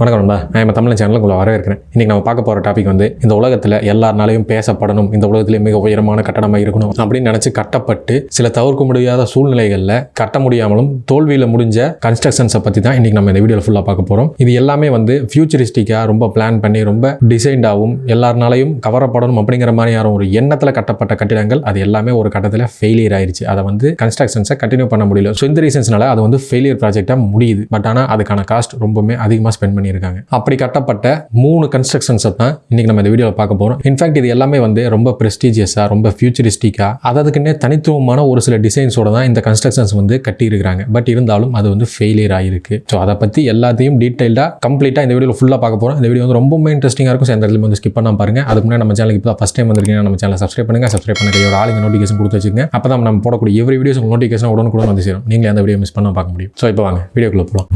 வணக்கம் நண்பா, நான் தமிழ் சேனலுக்கு உங்களை வரவேற்கிறேன். இன்னைக்கு நம்ம பார்க்க போகிற டாபிக் வந்து இந்த உலகத்தில் எல்லாருனாலையும் பேசப்படணும், இந்த உலகத்திலே மிக உயரமான கட்டடமாக இருக்கணும் அப்படின்னு நினச்சி கட்டப்பட்டு சில தவிர்க்க முடியாத சூழ்நிலைகளில் கட்ட முடியாமலும் தோல்வியில் முடிஞ்ச கன்ஸ்ட்ரக்ஷன்ஸை பற்றி தான் இன்னைக்கு நம்ம இந்த வீடியோவில் ஃபுல்லாக பார்க்க போகிறோம். இது எல்லாமே வந்து ஃபியூச்சரிஸ்டிக்காக ரொம்ப பிளான் பண்ணி ரொம்ப டிசைன்டாகவும் எல்லாருனாலையும் கவரப்படணும் அப்படிங்கிற மாதிரியான ஒரு எண்ணத்தில் கட்டப்பட்ட கட்டிடங்கள். அது எல்லாமே ஒரு கட்டத்தில் ஃபெயிலியர் ஆயிடுச்சு. அதை வந்து கன்ஸ்ட்ரக்ஷன்ஸை கண்டினியூ பண்ண முடியல. ஸோ இந்த ரீசன்ஸ்னால அது வந்து ஃபெயிலியர் ப்ராஜெக்டாக முடியுது. பட் ஆனால் அதுக்கான காஸ்ட் ரொம்பவே அதிகமாக ஸ்பெண்ட் பண்ணியிருக்காங்க. அப்படி கட்டப்பட்ட 3 கன்ஸ்ட்ரக்ஷன்ஸை தான் இன்னைக்கு நம்ம இந்த வீடியோவில் பார்க்க போகிறோம். இன்ஃபேக்ட் இது எல்லாமே வந்து ரொம்ப ப்ரெஸ்டீஜியஸாக, ரொம்ப ஃபியூச்சரிஸ்டிக்காக, அதுக்குன்னே தனித்துவமான ஒரு சில டிசைன்ஸோட தான் இந்த கன்ஸ்ட்ரக்ஷன்ஸ் வந்து கட்டியிருக்காங்க. பட் இருந்தாலும் அது வந்து ஃபெயிலியர் ஆகிருக்கு. ஸோ அதை பற்றி எல்லாத்தையும் டீட்டெயில்டாக கம்ப்ளீட்டாக இந்த வீடியோவில் ஃபுல்லாக பார்க்க போகிறோம். இந்த வீடியோ வந்து ரொம்ப இன்ட்ரெஸ்டிங்காக இருக்கும். இந்த இடத்துல வந்து ஸ்கிப் பண்ணாம பாருங்க. அதுக்கு முன்னாடி நம்ம சேனலுக்கு இப்போ ஃபஸ்ட் டைம் வந்திருக்கீங்க, நம்ம சேனலை சப்ஸ்கிரைப் பண்ணுங்க. சப்ஸ்கிரைப் பண்ண கையோட ஆளுங்க நோட்டிஃபிகேஷன் கொடுத்து வச்சுக்கோங்க. அப்போ தான் நம்ம போடக்கூடிய எவ்ரி வீடியோஸ் நோட்டிஃபிகேஷன் உடனுக்குடன் வந்து சேரும். நீங்களே அந்த வீடியோ மிஸ் பண்ண பார்க்க முடியும். ஸோ இப்போ வாங்க வீடியோக்குள்ள போகலாம்.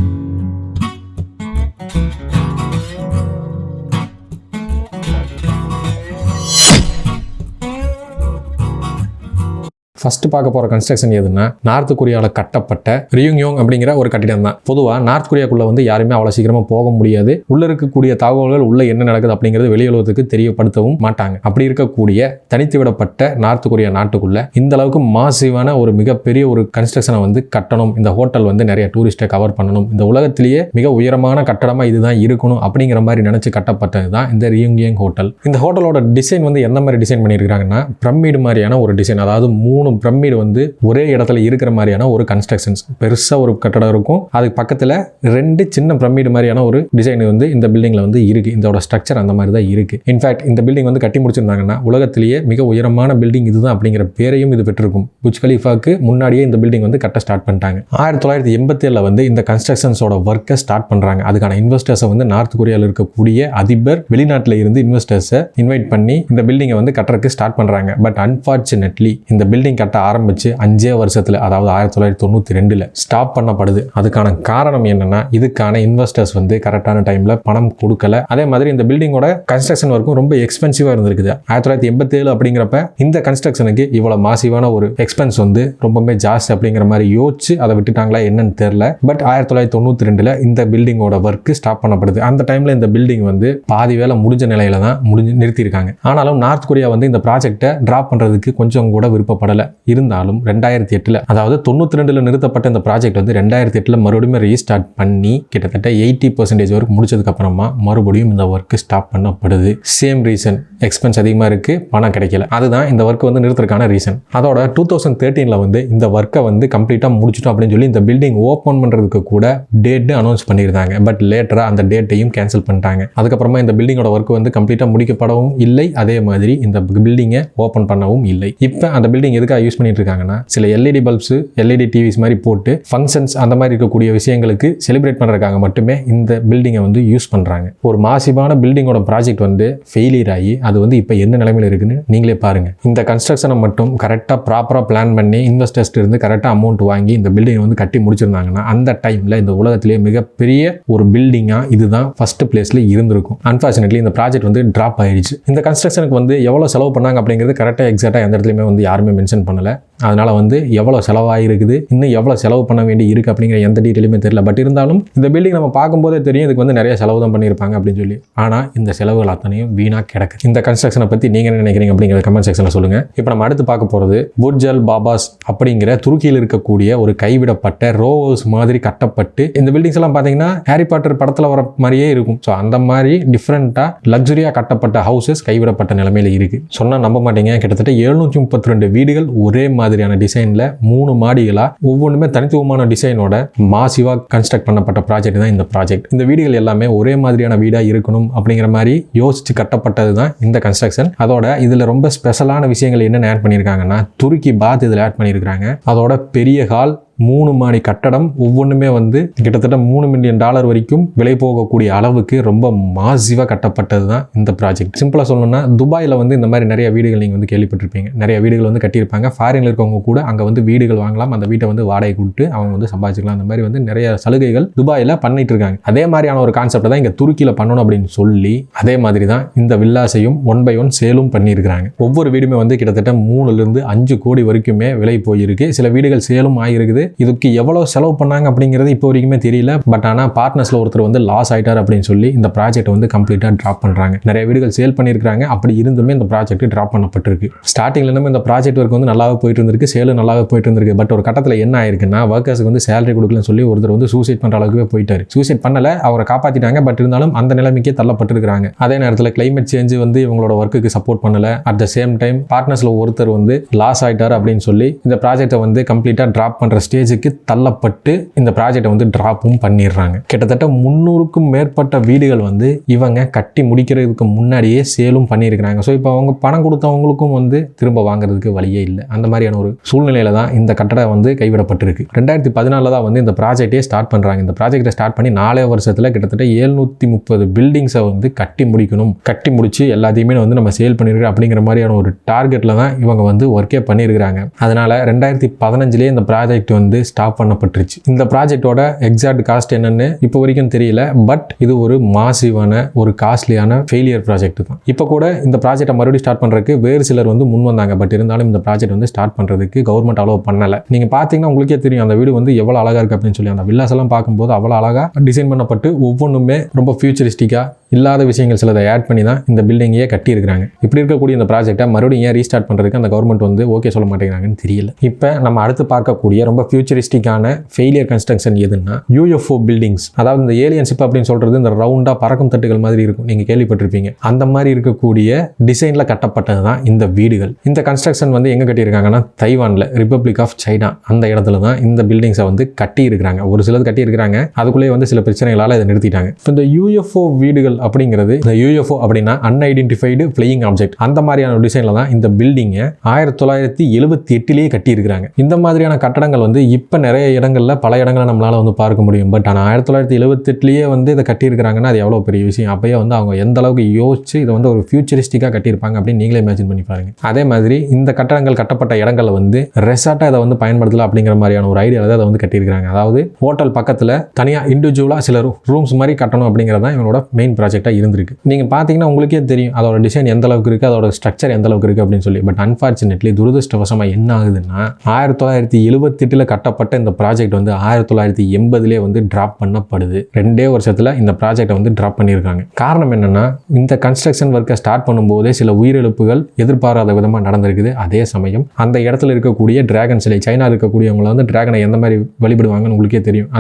ஃபர்ஸ்ட் பார்க்க போகிற கன்ஸ்ட்ரக்ஷன் எதுன்னா, நார்த் கொரியாவில் கட்டப்பட்ட ரியுங்யோங் அப்படிங்கிற ஒரு கட்டிடம் தான். பொதுவாக நார்த் கொரியாக்குள்ளே வந்து யாருமே அவ்வளோ சீக்கிரமாக போக முடியாது. உள்ளே இருக்கக்கூடிய தகவல்கள் உள்ளே என்ன நடக்குது அப்படிங்கிறது வெளியுலகத்துக்கு தெரியப்படுத்தவும் மாட்டாங்க. அப்படி இருக்கக்கூடிய தனித்து விடப்பட்ட நார்த் கொரியா நாட்டுக்குள்ள இந்த அளவுக்கு மாசிவான ஒரு மிகப்பெரிய ஒரு கன்ஸ்ட்ரக்ஷனை வந்து கட்டணும், இந்த ஹோட்டல் வந்து நிறைய டூரிஸ்ட்டை கவர் பண்ணணும், இந்த உலகத்திலேயே மிக உயரமான கட்டடமாக இதுதான் இருக்கணும் அப்படிங்கிற மாதிரி நினச்சி கட்டப்பட்டது தான் இந்த ரியுங்யோங் ஹோட்டல். இந்த ஹோட்டலோட டிசைன் வந்து எந்த மாதிரி டிசைன் பண்ணியிருக்காங்கன்னா, பிரமிடு மாதிரியான ஒரு டிசைன். அதாவது 3 பிரமிடு வந்து ஒரே இடத்துல இருக்கிற மாதிரியான ஒரு கன்ஸ்ட்ரக்ஷன்ஸ். பெருசா ஒரு கட்டடம் இருக்கும், அதுக்கு பக்கத்துல 2 சின்ன பிரமிடு மாதிரியான ஒரு டிசைன் வந்து இந்த பில்டிங்ல வந்து இருக்கு. இதோட ஸ்ட்ரக்சர் அந்த மாதிரி தான் இருக்கு. இன்ஃபேக்ட் இந்த பில்டிங் வந்து கட்டி முடிச்சிருந்தாங்கன்னா உலகத்திலேயே மிக உயரமான பில்டிங் இதுதான் அப்படிங்கிற பேரையும் இது பெற்றிருக்கும். புர்ஜ் கலீஃபாக்கு முன்னாடியே இந்த பில்டிங் வந்து கட்ட ஸ்டார்ட் பண்ணிட்டாங்க. 1987 வந்து இந்த கன்ஸ்ட்ரக்ஷன்ஸோட ஒர்க்கை ஸ்டார்ட் பண்றாங்க. அதுக்கான இன்வெஸ்டர்ஸை வந்து நார்த் கொரியாவில் இருக்கக்கூடிய அதிபர் வெளிநாட்டில் இருந்து இன்வெஸ்டர்ஸை இன்வைட் பண்ணி இந்த பில்டிங்கை வந்து கட்டுறதுக்கு ஸ்டார்ட் பண்றாங்க. பட் அன்பார்ச்சுனேட்லி இந்த பில்டிங் கட்ட ஆரம்பிச்சு 5 வருஷத்துல, அதாவது 1992 ஸ்டாப் பண்ணப்படுது. அதுக்கான காரணம் என்னன்னா, இதுக்கான இன்வெஸ்டர்ஸ் வந்து கரெக்டான டைம்ல பணம் கொடுக்கல. அதே மாதிரி இந்த பில்டிங்கோட கன்ஸ்ட்ரக்ஷன் ஒர்க்கும் ரொம்ப எக்ஸ்பென்சிவா இருந்திருக்குது. 1987 அப்படிங்கிறப்ப இந்த கன்ஸ்ட்ரக்ஷனுக்கு இவ்வளவு மாசிவான ஒரு எக்ஸ்பென்ஸ் வந்து ரொம்பவே ஜாஸ்தி அப்படிங்கிற மாதிரி யோசிச்சு அதை விட்டுட்டாங்களா என்னன்னு தெரியல. பட் 1992 இந்த பில்டிங்கோட ஒர்க் ஸ்டாப் பண்ணப்படுது. அந்த டைம்ல இந்த பில்டிங் வந்து பாதி வேலை முடிஞ்ச நிலையில தான் நிறுத்தியிருக்காங்க. ஆனாலும் நார்த் கொரியா வந்து இந்த ப்ராஜெக்டை டிராப் பண்றதுக்கு கொஞ்சம் கூட விருப்பப்படல. இருந்தாலும் 2008 அதாவது 92 நிறுத்தப்பட்ட இந்த ப்ராஜெக்ட் வந்து 2008 மறுபடியும் ரீஸ்டார்ட் பண்ணி கிட்டத்தட்ட 80% ஒர்க் முடிச்சதுக்கு அப்புறமா மறுபடியும் இந்த ஒர்க் ஸ்டாப் பண்ணப்படுது. சேம் ரீசன், எக்ஸ்பென்ஸ் அதிகமாக இருக்கு, பணம் கிடைக்கல. அதுதான் இந்த ஒர்க் வந்து நிறுத்துறதுக்கான ரீசன். அதோட 2013 வந்து இந்த ஒர்க்கை வந்து கம்ப்ளீட்டா முடிச்சிட்டோம் அப்படின்னு சொல்லி இந்த பில்டிங் ஓப்பன் பண்றதுக்கு கூட டேட் அனௌன்ஸ் பண்ணியிருந்தாங்க. பட் லேட்டரா அந்த டேட்டையும் கேன்சல் பண்ணிட்டாங்க. அதுக்கப்புறமா இந்த பில்டிங்கோட ஒர்க் வந்து கம்ப்ளீட்டா முடிக்கப்படவும் இல்லை, அதே மாதிரி இந்த பில்டிங்கை ஓப்பன் பண்ணவும் இல்லை. இப்போ அந்த பில்டிங் எதுக்காக யூஸ் பண்ணிட்டு இருக்காங்கன்னா, சில எல்இடி பல்ப்ஸ், எல்இடி டிவிஸ் மாதிரி போட்டு ஃபங்க்ஷன்ஸ் அந்த மாதிரி இருக்கக்கூடிய விஷயங்களுக்கு செலிப்ரேட் பண்றதுக்காக மட்டுமே இந்த பில்டிங்கை வந்து யூஸ் பண்றாங்க. ஒரு மாசிவான பில்டிங்கோட ப்ராஜெக்ட் வந்து ஃபெயிலியர் ஆகி அது வந்து இப்போ என்ன நிலைமையில இருக்குன்னு நீங்களே பாருங்க. இந்த கன்ஸ்ட்ரக்ஷனை மட்டும் கரெக்டாக ப்ராப்பராக பிளான் பண்ணி இன்வெஸ்டர்ஸ் இருந்து கரெக்டாக அமௌண்ட் வாங்கி இந்த பில்டிங்கை வந்து கட்டி முடிச்சிருந்தாங்கன்னா அந்த டைம்ல இந்த உலகத்திலேயே மிகப்பெரிய ஒரு பில்டிங்கா இதுதான் ஃபர்ஸ்ட் பிளேஸ்ல இருந்திருக்கும். அன்பார்ச்சுனேட்லி இந்த ப்ராஜெக்ட் வந்து டிராப் ஆயிடுச்சு. இந்த கன்ஸ்ட்ரக்ஷனுக்கு வந்து எவ்வளவு செலவு பண்ணாங்க அப்படிங்கிறது கரெக்டாக எக்ஸாக்டாக எந்த இடத்துலையுமே வந்து யாருமே மென்ஷன் பண்ணல. அதனால வந்து எவ்வளவு செலவாயிருக்குது, இன்னும் எவ்வளவு செலவு பண்ண வேண்டி இருக்கு அப்படிங்கிற எந்த டீட்டெயிலுமே தெரியல. பட் இருந்தாலும் இந்த பில்டிங் நம்ம பார்க்கும்போதே தெரியும் இதுக்கு வந்து நிறைய செலவு தான் பண்ணியிருப்பாங்க அப்படின்னு சொல்லி. ஆனா இந்த செலவுகள் அத்தனையும் வீணா கிடக்கு. இந்த கன்ஸ்ட்ரக்ஷனை பத்தி நீங்க என்ன நினைக்கிறீங்க அப்படிங்கிற கமெண்ட் செக்ஷன்ல சொல்லுங்க. இப்போ நம்ம அடுத்து பார்க்க போறது புர்ஜ் அல் பாபாஸ் அப்படிங்கிற துருக்கியில் இருக்கக்கூடிய ஒரு கைவிடப்பட்ட ரோ ஹவுஸ் மாதிரி கட்டப்பட்டு, இந்த பில்டிங்ஸ் எல்லாம் பாத்தீங்கன்னா ஹாரி பாட்டர் படத்துல வர மாதிரியே இருக்கும். ஸோ அந்த மாதிரி டிஃப்ரெண்டா லக்ஸரியா கட்டப்பட்ட ஹவுசஸ் கைவிடப்பட்ட நிலைமையில இருக்கு. சொன்னா நம்ப மாட்டீங்க, கிட்டத்தட்ட 732 வீடுகள் ஒரே மாதிரியான டிசைன்ல 3 மாடிகளா ஒவ்வொன்றுமே தனித்துவமான டிசைனோட மாசிவா கன்ஸ்ட்ரக்ட் பண்ணப்பட்ட ப்ராஜெக்ட் தான் இந்த ப்ராஜெக்ட். இந்த வீடுகள் எல்லாமே ஒரே மாதிரியான வீடா இருக்கணும் அப்படிங்கிற மாதிரி யோசிச்சு கட்டப்பட்டது தான் இந்த கன்ஸ்ட்ரக்ஷன். அதோட இதுல ரொம்ப ஸ்பெஷலான விஷயங்கள் என்னென்ன ஆட் பண்ணியிருக்காங்கன்னா, துருக்கி பாத் இதுல ஆட் பண்ணியிருக்காங்க. அதோட பெரிய ஹால், 3 மாடி கட்டடம், ஒவ்வொன்றுமே வந்து கிட்டத்தட்ட $3 மில்லியன் வரைக்கும் விலை போகக்கூடிய அளவுக்கு ரொம்ப மாசிவா கட்டப்பட்டது தான் இந்த ப்ராஜெக்ட். சிம்பிளா சொல்லணும்னா, துபாயில் வந்து இந்த மாதிரி நிறைய வீடுகள் நீங்க வந்து கேள்விப்பட்டிருப்பீங்க. நிறைய வீடுகள் வந்து கட்டியிருப்பாங்க. ஃபாரின்ல இருக்கவங்க கூட அங்க வந்து வீடுகள் வாங்கலாம், அந்த வீட்டை வந்து வாடகை கொடுத்து அவங்க வந்து சம்பாதிச்சிக்கலாம். அந்த மாதிரி வந்து நிறைய சலுகைகள் துபாயில பண்ணிட்டு இருக்காங்க. அதே மாதிரியான ஒரு கான்செப்ட் தான் இங்க துருக்கியில பண்ணணும் அப்படின்னு சொல்லி அதே மாதிரி தான் இந்த வில்லாஸையும் 1 by 1 சேலும் பண்ணியிருக்காங்க. ஒவ்வொரு வீடுமே வந்து கிட்டத்தட்ட 3 to 5 கோடி வரைக்குமே விலை போயிருக்கு. சில வீடுகள் சேலும் ஆகிருக்குது, இதுக்கு எவ்வளவு செலவு பண்ணாங்க அப்படிங்கிறது இப்போ வரைக்குமே தெரியல. பட் ஆனால் பார்ட்னர்ஸ்ல ஒருத்தர் வந்து லாஸ் ஆயிட்டார் அப்படின்னு சொல்லி இந்த ப்ராஜெக்ட் வந்து கம்ப்ளீட்டா டிராப் பண்றாங்க. நிறைய வீடுகள் சேல் பண்ணியிருக்காங்க. அப்படி இருந்துமே இந்த ப்ராஜெக்ட் டிராப் பண்ணப்பட்டிருக்கு. ஸ்டார்டிங்ல இருந்து இந்த ப்ராஜெக்ட் ஒர்க் வந்து நல்லாவே போயிட்டு இருந்திருக்கு, சேலும் நல்லாவே போயிட்டு இருந்திருக்கு. பட் ஒரு கட்டத்தில் என்ன ஆயிருக்குன்னா ஒர்க்கர்ஸ்க்கு வந்து சேலரி கொடுக்கலன்னு சொல்லி ஒருத்தர் வந்து சூசைட் பண்ற அளவுக்கு போயிட்டாரு. சூசைட் பண்ணல, அவரை காப்பாத்திட்டாங்க. பட் இருந்தாலும் அந்த நிலைமைக்கே தள்ளப்பட்டிருக்காங்க. அதே நேரத்தில் கிளைமேட் சேஞ்ச் வந்து இவங்களோட ஒர்க்குக்கு சப்போர்ட் பண்ணல. அட் த சேம் டைம் பார்ட்னர்ஸ்ல ஒருத்தர் வந்து லாஸ் ஆயிட்டார் அப்படின்னு சொல்லி இந்த ப்ராஜெக்டை வந்து கம்ப்ளீட்டா டிராப் பண்ற ஸ்டேஜுக்கு தள்ளப்பட்டு இந்த ப்ராஜெக்டை வந்து டிராப்பும் பண்ணிடுறாங்க. கிட்டத்தட்ட 300க்கும் மேற்பட்ட வீடுகள் வந்து இவங்க கட்டி முடிக்கிறதுக்கு முன்னாடியே சேலும் பண்ணியிருக்கிறாங்க. ஸோ இப்போ அவங்க பணம் கொடுத்தவங்களுக்கும் வந்து திரும்ப வாங்குறதுக்கு வழியே இல்லை. அந்த மாதிரியான ஒரு சூழ்நிலையில தான் இந்த கட்டடம் வந்து கைவிடப்பட்டிருக்கு. 2014 தான் வந்து இந்த ப்ராஜெக்டே ஸ்டார்ட் பண்றாங்க. இந்த ப்ராஜெக்டை ஸ்டார்ட் பண்ணி 4 வருஷத்துல கிட்டத்தட்ட 730 பில்டிங்ஸை வந்து கட்டி முடிக்கணும். கட்டி முடிச்சு எல்லாத்தையுமே வந்து நம்ம சேல் பண்ணிருக்கோம் அப்படிங்கிற மாதிரியான ஒரு டார்கெட்ல தான் இவங்க வந்து ஒர்க்கே பண்ணியிருக்கிறாங்க. அதனால 2015 இந்த ப்ராஜெக்ட் வந்து ஸ்டாப் பண்ணப்பட்டுருச்சு. இந்த ப்ராஜெக்டோட எக்ஸாக்ட் காஸ்ட் என்னன்னு இப்போ வரைக்கும் தெரியல. பட் இது ஒரு மாசிவான ஒரு காஸ்ட்லியான ஃபெயிலியர் ப்ராஜெக்ட் தான். இப்போ கூட இந்த ப்ராஜெக்டை மறுபடியும் ஸ்டார்ட் பண்றதுக்கு வேறு சிலர் வந்து முன் வந்தாங்க. பட் இருந்தாலும் இந்த ப்ராஜெக்ட் வந்து ஸ்டார்ட் பண்றதுக்கு கவர்மெண்ட் அலோவ் பண்ணல. நீங்க பாத்தீங்கன்னா உங்களுக்கே தெரியும் அந்த வீடு வந்து எவ்வளவு அழகா இருக்கு அப்படின்னு சொல்லி. அந்த வில்லாஸ் எல்லாம் பார்க்கும்போது அவ்வளவு அழகா டிசைன் பண்ணப்பட்டு ஒவ்வொன்றுமே ரொம்ப ஃபியூச்சரிஸ்டிக்கா இல்லாத விஷயங்கள் சிலதை ஆட் பண்ணி தான் இந்த பில்டிங்கே கட்டி இருக்கிறாங்க. இப்படி இருக்கக்கூடிய இந்த ப்ராஜெக்டை மறுபடியும் ஏன் ரீஸ்டார்ட் பண்றதுக்கு அந்த கவர்மெண்ட் வந்து ஓகே சொல்ல மாட்டேங்கிறாங்கன்னு தெரியல. இப்போ நம்ம அடுத்து பார்க்கக்கூடிய ரொம்ப ஃபியூச்சரிஸ்டிக்கான ஃபெயிலியர் கன்ஸ்ட்ரக்ஷன் எதுன்னா UFO பில்டிங்ஸ். அதாவது இந்த ஏலியன்ஷிப் அப்படின்னு சொல்றது இந்த ரவுண்டா பறக்கும் தட்டுகள் மாதிரி இருக்கும், நீங்க கேள்விப்பட்டிருப்பீங்க. அந்த மாதிரி இருக்கக்கூடிய டிசைன்ல கட்டப்பட்டது தான் இந்த வீடுகள். இந்த கன்ஸ்ட்ரக்ஷன் வந்து எங்க கட்டியிருக்காங்கன்னா தைவான்ல ரிப்பப்ளிக் ஆஃப் சைனா அந்த இடத்துல தான் இந்த பில்டிங்ஸை வந்து கட்டி இருக்கிறாங்க. ஒரு சிலது கட்டி இருக்கிறாங்க, அதுக்குள்ளேயே வந்து சில பிரச்சனைகளால இதை நிறுத்திட்டாங்க. இந்த UFO வீடுகள் அப்படிங்கிறது, இந்த UFO அப்படின்னா அன்ஐடென்டிஃபைடு ஃப்ளையிங் ஆப்ஜெக்ட், அந்த மாதிரியான டிசைன்ல தான் இந்த பில்டிங்கை 1978 கட்டி இருக்கிறாங்க. இந்த மாதிரியான கட்டடங்கள் வந்து இப்ப நிறைய இடங்கள்ல பல இடங்களை நம்மளால வந்து பார்க்க முடியும். பட் ஆனால் 1978 வந்து இதை கட்டி இருக்கிறாங்கன்னா அது எவ்வளவு பெரிய விஷயம். அப்பயே வந்து அவங்க எந்த அளவுக்கு யோசிச்சு இதை வந்து ஒரு ஃபியூச்சரிஸ்டிக்கா கட்டியிருப்பாங்க அப்படின்னு நீங்களே இமேஜின் பண்ணி பாருங்க. அதே மாதிரி இந்த கட்டடங்கள் கட்டப்பட்ட இடங்கள்ல வந்து ரெசார்ட்டா இதை வந்து பயன்படுத்தலாம் அப்படிங்கிற மாதிரியான ஒரு ஐடியால தான் அதை வந்து கட்டியிருக்காங்க. அதாவது ஹோட்டல் பக்கத்துல தனியா இண்டிவிஜுவலா சில ரூம்ஸ் மாதிரி கட்டணும் அப்படிங்கிறது தான் இவனோட மெயின் ப்ராஜெக்டா இருந்திருக்கு. நீங்க பாத்தீங்கன்னா உங்களுக்கே தெரியும் அதோட டிசைன் எந்த அளவுக்கு இருக்கு, அதோட ஸ்ட்ரக்சர் எந்த அளவுக்கு இருக்கு அப்படின்னு சொல்லி. பட் அன்பார்ச்சுனேட்லி துரதிருஷ்டவசமா என்ன ஆகுதுன்னா 1978 கட்டப்பட்ட இந்த ப்ராஜெக்ட் வந்து 1980 வந்து டிராப் பண்ணப்படுது. 2 வருஷத்துல இந்த ப்ராஜெக்டை வந்து டிராப் பண்ணியிருக்காங்க. காரணம் என்னன்னா இந்த கன்ஸ்ட்ரக்ஷன் ஒர்க்கை ஸ்டார்ட் பண்ணும்போதே சில உயிரிழப்புகள் எதிர்பாராத விதமா நடந்திருக்குது. அதே சமயம் அந்த இடத்துல இருக்கக்கூடிய டிராகன் சிலை, சைனா இருக்கக்கூடியவங்களை வந்து டிராகனை எந்த மாதிரி வழிபடுவாங்கன்னு உங்களுக்கே தெரியும்.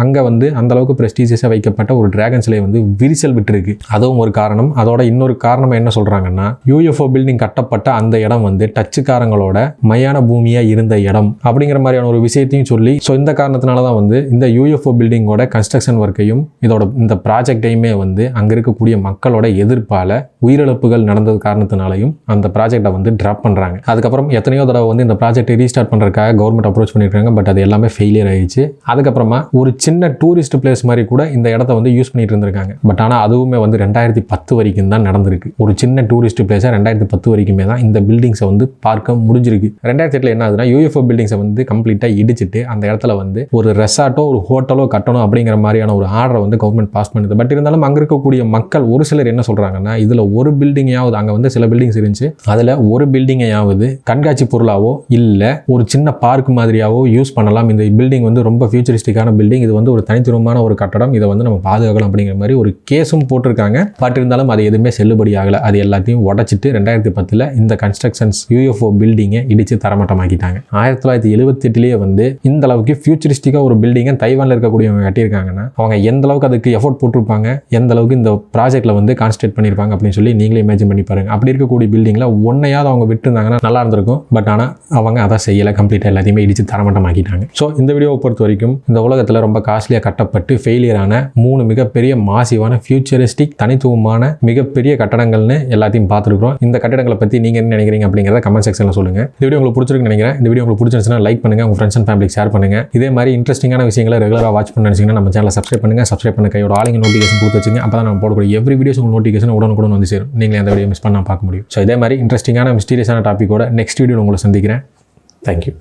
அங்க வந்து அந்த அளவுக்கு பிரஸ்டீஜியஸா வைக்கப்பட்ட ஒரு டிராகன் சிலை வந்து விரிசல் விட்டுருக்கு. அதுவும் ஒரு காரணம். அதோட இன்னொரு காரணம் என்ன சொல்றாங்கன்னா UFO பில்டிங் கட்டப்பட்ட அந்த இடம் வந்து டச்சுக்காரங்களோட மையான பூமியா இருந்த இடம் அப்படிங்கிற மாதிரியான ஒரு விஷயத்தையும் சொல்லி, ஸோ இந்த காரணத்தினால தான் வந்து இந்த UFO பில்டிங்கோட கன்ஸ்ட்ரக்ஷன் ஒர்க்கையும் இதோட இந்த ப்ராஜெக்டையுமே வந்து அங்க இருக்கக்கூடிய மக்களோட எதிர்ப்பால உயிரிழப்புகள் நடந்தது காரணத்தினாலையும் அந்த ப்ராஜெக்டை வந்து டிராப் பண்றாங்க. அதுக்கப்புறம் எத்தனையோ தடவை வந்து இந்த ப்ராஜெக்டை ரீஸ்டார்ட் பண்றதுக்காக கவர்மெண்ட் அப்ரோச் பண்ணிருக்காங்க. பட் அது எல்லாமே ஃபெயிலியர் ஆயிடுச்சு. அதுக்கப்புறமா ஒரு சின்ன டூரிஸ்ட் பிளேஸ் மாதிரி கூட இந்த இடத்த வந்து யூஸ் பண்ணிட்டு இருந்திருக்காங்க. பட் ஆனால் அதுவுமே வந்து 2010 வரைக்கும் தான் நடந்திருக்கு. ஒரு சின்ன டூரிஸ்ட் பிளேஸா 2010 வரைக்குமே தான் இந்த பில்டிங்ஸை வந்து பார்க்க முடிஞ்சிருக்கு. 2008 என்ன ஆகுதுன்னா UFO பில்டிங்ஸை வந்து கம்ப்ளீட்டா இடிச்சிட்டு அந்த இடத்துல வந்து ஒரு ரெசார்ட்டோ ஒரு ஹோட்டலோ கட்டணும் அப்படிங்கிற மாதிரியான ஒரு ஆர்டரை வந்து கவர்மெண்ட் பாஸ் பண்ணுது. பட் இருந்தாலும் அங்க இருக்கக்கூடிய மக்கள் ஒரு சிலர் என்ன சொல்றாங்கன்னா இதுல ஒரு பில்டிங்காவது, அங்க வந்து சில பில்டிங்ஸ் இருந்துச்சு, அதுல ஒரு பில்டிங்கையாவது கண்காட்சி பொருளாவோ இல்ல ஒரு சின்ன பார்க் மாதிரியாவோ யூஸ் பண்ணலாம். இந்த பில்டிங் வந்து ரொம்ப ஃபியூச்சரிஸ்டிக்கான பில்டிங், இது வந்து ஒரு தனித்துவமான ஒரு கட்டடம், இதை வந்து நம்ம பாதுகாக்கலாம் அப்படிங்கிற மாதிரி ஒரு கேஸும் போட்டிருக்காங்க. பட் இருந்தாலும் அது எதுவுமே செல்லுபடி ஆகல. அது எல்லாத்தையும் உடைச்சிட்டு 2010 இந்த கன்ஸ்ட்ரக்ஷன்ஸ் UFO பில்டிங்கை இடிச்சு தரமட்டமாக்கிட்டாங்க. 1978 வந்து இந்த அளவுக்கு ஃபியூச்சரிஸ்டிக்கா ஒரு பில்டிங்கை தைவான்ல இருக்கக்கூடியவங்க கட்டியிருக்காங்கன்னா அவங்க எந்த அளவுக்கு அதுக்கு எஃபோர்ட் போட்டிருப்பாங்க, எந்த அளவுக்கு இந்த ப்ராஜெக்ட்ல வந்து கான்சன்ட்ரேட் பண்ணியிருப்பாங்க அப்படின்னு சொல்லி நீங்களே இமேஜின் பண்ணி பாருங்க. அப்படி இருக்கக்கூடிய பில்டிங்ல ஒன்னையாவது அவங்க விட்டு இருந்தாங்கன்னா நல்லா இருந்திருக்கும். பட் ஆனால் அவங்க அதை செய்யலை, கம்ப்ளீட்டாக எல்லாத்தையுமே இடிச்சு தரமட்டமாக்கிட்டாங்க. ஸோ இந்த வீடியோவை பொறுத்த வரைக்கும் இந்த உலகத்தில் ரொம்ப காஸ்ட்லியாக கட்டப்பட்டு ஃபெயிலியரான 3 மிகப்பெரிய மாசிவான ஃபியூச்சரிஸ்டிக் தனித்துவமான மிகப்பெரிய கட்டடங்கள்னு எல்லாத்தையும் பார்த்துருக்கோம். இந்த கட்டடங்களை பற்றி நீங்கள் என்ன நினைக்கிறீங்க அப்படிங்கிறத கமெண்ட் செக்ஷனில் சொல்லுங்கள். இந்த வீடியோ உங்களுக்கு பிடிச்சிருக்குன்னு நினைக்கிறேன். இந்த வீடியோ உங்களுக்கு பிடிச்சிருந்துச்சுன்னா லைக் பண்ணுங்கள், உங்கள் ஃப்ரெண்ட்ஸ் அண்ட் ஃபேமிலிக்கு ஷேர் பண்ணுங்கள். இதே மாதிரி இன்ட்ரெஸ்டிங்கான விஷயங்களை ரெகுலராக வாட்ச் பண்ண நினைச்சீங்கன்னா நம்ம சேனலை சப்ஸ்கிரைப் பண்ணுங்கள். சப்ஸ்கிரைப் பண்ண கையோட ஆலிங்க நோட்டிஃபிகேஷன் கொடுத்து வச்சுங்க. அப்போ தான் நம்ம போடக்கூடிய எவ்ரி வீடியோஸ் உங்களுக்கு நோட்டிஃபிகேஷன் உடனுக்குடன் வந்து சேரும். நீங்களே அந்த வீடியோ மிஸ் பண்ணால் பார்க்க முடியும். ஸோ இதே மாதிரி இன்ட்ரெஸ்டிங்கான மிஸ்டீரியஸான டாப்பிக்கோட நெக்ஸ்ட் வீடியோ உங்களை சந்திக்கிறேன். தேங்க்யூ.